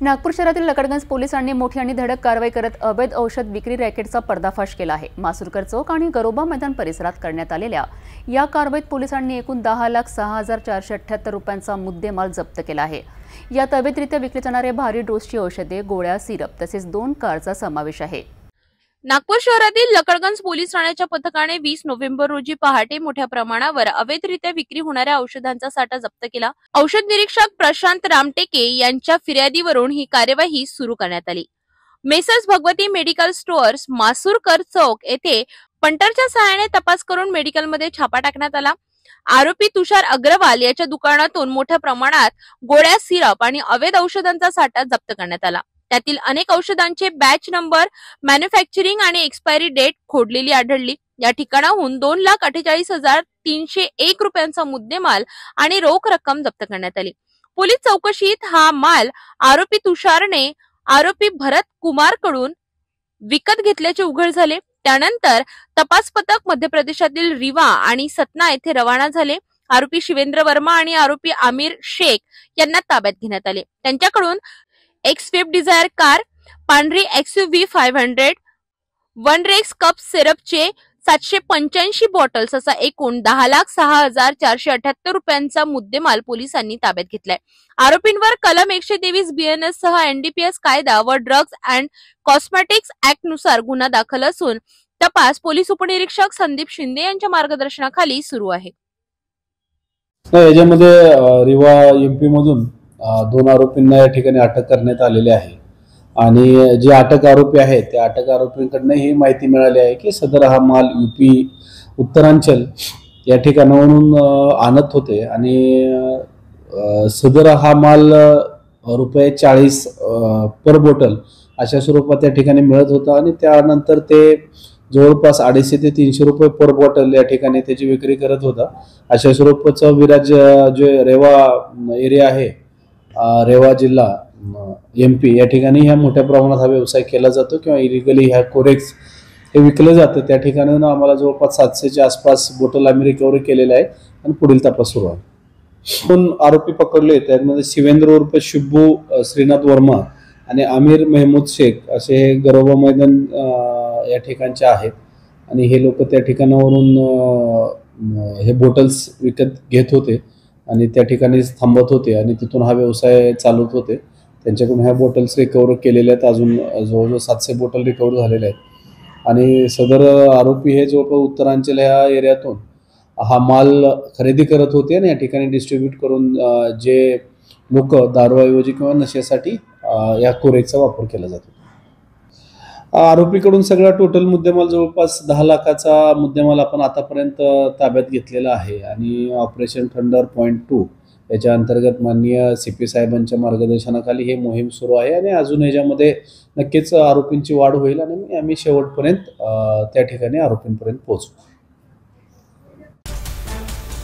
नागपूर शहरातील लकडगंज पोलिसांनी मोठी आणि धडक कारवाई करत अवैध औषध विक्री रॅकेटचा पर्दाफाश केला आहे। मासुरकर चौक आणि गरोबा मैदान परिसरात करण्यात आलेल्या या कारवाईत पोलिसांनी एकूण 10,06,478 रुपयांचा मुद्देमाल जप्त केला आहे। यात अवैधरित्या विकले जाणारे भारी डोसची औषधे, गोळ्या, सिरप तसेच 2 कारचा समावेश आहे। नागपूर शहरातील लकडगंज पोलीस ठाण्याच्या पथकाने 20 नोव्हेंबर रोजी पहाटे मोठ्या प्रमाणावर अवैधरित्या विक्री होणाऱ्या औषधांचा साठा जप्त केला। औषध निरीक्षक प्रशांत रामटेके यांच्या फिर्यादीवरून ही कार्यवाही सुरू करण्यात आली। Messrs Bhagwati medical stores Masurkar चौक येथे पंटरच्या सहाय्याने तपास करून मेडिकलमध्ये छापा टाकण्यात आला। आरोपी तुषार अग्रवाल याच्या दुकानातून मोठ्या प्रमाणात गोळ्या, सिरप आणि अवैध औषधांचा साठा जप्त करण्यात आला। त्यातील अनेक औषधांचे बॅच नंबर, मॅन्युफॅक्चरिंग आणि एक्सपायरी डेट खोडलेली आढळली। या ठिकाणाहून 2,48,301 रुपयांचा मुद्देमाल आणि रोख रक्कम जप्त करण्यात आली। पोलीस चौकशीत हा माल आरोपी तुषारने आरोपी भरत कुमार कडून विकत घेतल्याचे उघड झाले। त्यानंतर तपास पथक मध्य प्रदेशातील रिवा आणि सतना येथे रवाना झाले। आरोपी शिवेंद्र वर्मा आणि आरोपी आमिर शेख यांना ताब्यात घेण्यात आले। त्यांच्याकडून एक स्विफ्ट डिझायर कार, पांढरी XUV 500, वनरेक्स कप सिरपचे 785 बॉटल्स असा एकूण 10,06,478 रुपयांचा मुद्देमाल पोलिसांनी ताब्यात घेतलाय। आरोपींवर कलम 123 BNS सह NDPS कायदा व ड्रग्ज अँड कॉस्मेटिक्स ऍक्ट नुसार गुन्हा दाखल असून तपास पोलीस उपनिरीक्षक संदीप शिंदे यांच्या मार्गदर्शनाखाली सुरू आहे। याच्यामध्ये रिवा MP मधून 2 आरोपींना या ठिकाणी अटक करण्यात आलेली आहे आणि जे अटक आरोपी आहेत त्या अटक आरोपींकडून ही माहिती मिळाली आहे की सदर हा माल UP उत्तरांचल या ठिकाणावरून आणत होते आणि सदर हा माल ₹40 पर बॉटल अशा स्वरूपात या ठिकाणी मिळत होता आणि त्यानंतर ते जवळपास 250 ते 300 रुपये पर बॉटल या ठिकाणी त्याची विक्री करत होता। अशा स्वरूपाचं विराज जे रेवा एरिया आहे, रेवा जिल्हा MP या ठिकाणी ह्या मोठ्या प्रमाणात हा व्यवसाय केला जातो किंवा इलिगली ह्या कोरेक्स हे विकलं जातं। त्या ठिकाणी आम्हाला जवळपास 700च्या आसपास बॉटल आम्ही रिकव्हरी केलेल्या आहे आणि पुढील तपास सुरू आहे। 2 आरोपी पकडले, त्यामध्ये शिवेंद्र उर्फ शिब्बू श्रीनाथ वर्मा आणि आमिर मेहमूद शेख असे गरोबा मैदान या ठिकाणचे आहेत आणि हे लोक त्या ठिकाणावरून हे बॉटल्स विकत घेत होते आणि त्या ठिकाणी थांबत होते आणि तिथून हा व्यवसाय चालवत होते। त्यांच्याकडून ह्या बॉटल्स रिकव्हर केलेल्या आहेत। अजून जवळजवळ 700 बॉटल रिकव्हर झालेल्या आहेत आणि सदर आरोपी हे जवळपास उत्तरांचल ह्या एरियातून हा माल खरेदी करत होते आणि या ठिकाणी डिस्ट्रीब्यूट करून जे लोक दारूऐवजी किंवा नशेसाठी या कोरेकचा वापर केला जातो। आरोपीकडून सगळा टोटल मुद्देमाल जवळपास 10 लाखाचा मुद्देमाल आपण आतापर्यंत ताब्यात घेतलेला आहे आणि ऑपरेशन थंडर पॉइंट 2 याच्या अंतर्गत माननीय CP साहेबांच्या मार्गदर्शनाखाली ही मोहीम सुरू आहे आणि अजून याच्यामध्ये नक्कीच आरोपींची वाढ होईल आणि आम्ही शेवटपर्यंत त्या ठिकाणी आरोपींपर्यंत पोहोचू।